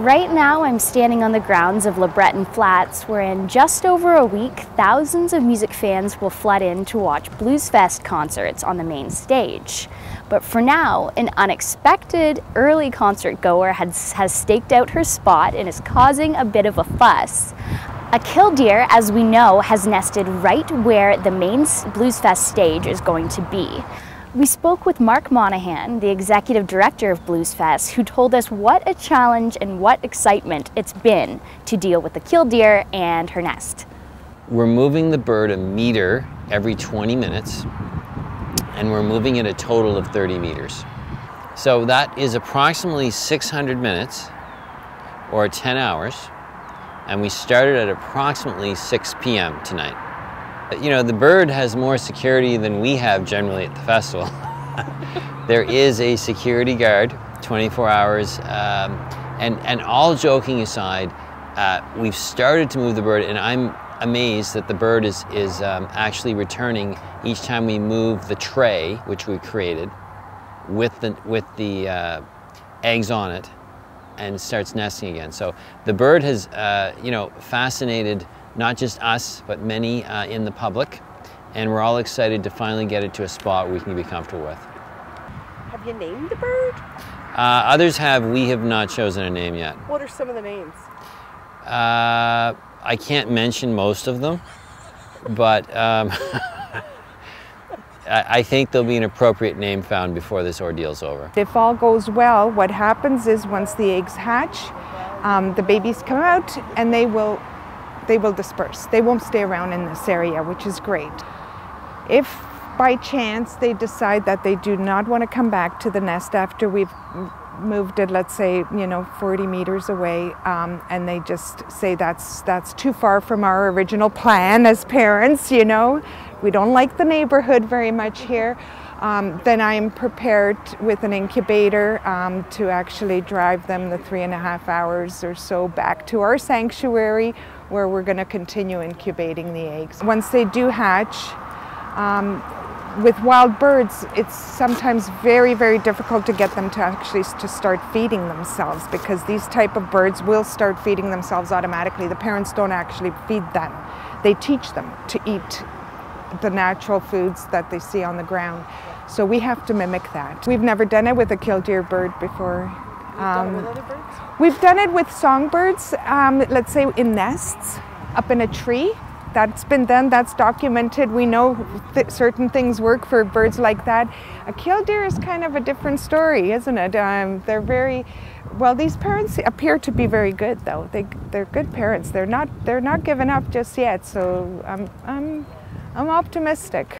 Right now I'm standing on the grounds of LeBreton Flats, where in just over a week, thousands of music fans will flood in to watch Bluesfest concerts on the main stage. But for now, an unexpected early concert goer has staked out her spot and is causing a bit of a fuss. A killdeer, as we know, has nested right where the main Bluesfest stage is going to be. We spoke with Mark Monahan, the executive director of Bluesfest, who told us what a challenge and what excitement it's been to deal with the killdeer and her nest. We're moving the bird a meter every 20 minutes, and we're moving it a total of 30 meters. So that is approximately 600 minutes, or 10 hours, and we started at approximately 6 p.m. tonight. You know, the bird has more security than we have generally at the festival. There is a security guard 24 hours, and all joking aside, we've started to move the bird, and I'm amazed that the bird is actually returning each time we move the tray, which we created, with the eggs on it, and starts nesting again. So the bird has, you know, fascinated not just us, but many in the public, and we're all excited to finally get it to a spot we can be comfortable with. Have you named the bird? Others have. We have not chosen a name yet. What are some of the names? I can't mention most of them, but I think there'll be an appropriate name found before this ordeal's over. If all goes well, what happens is once the eggs hatch, the babies come out and they will disperse. They won't stay around in this area, which is great. If by chance they decide that they do not want to come back to the nest after we've moved it, let's say, you know, 40 meters away, and they just say that's too far from our original plan as parents, you know, we don't like the neighborhood very much here, then I'm prepared with an incubator to actually drive them the 3.5 hours or so back to our sanctuary, where we're going to continue incubating the eggs. Once they do hatch, with wild birds, it's sometimes very, very difficult to get them to actually start feeding themselves, because these type of birds will start feeding themselves automatically. The parents don't actually feed them. They teach them to eat the natural foods that they see on the ground. So we have to mimic that. We've never done it with a killdeer bird before. You've done it with other birds? We've done it with songbirds, let's say in nests, up in a tree. That's been done, that's documented. We know certain things work for birds like that. A killdeer is kind of a different story, isn't it? They're very, well, these parents appear to be very good though. They're good parents. They're not giving up just yet, so I'm optimistic.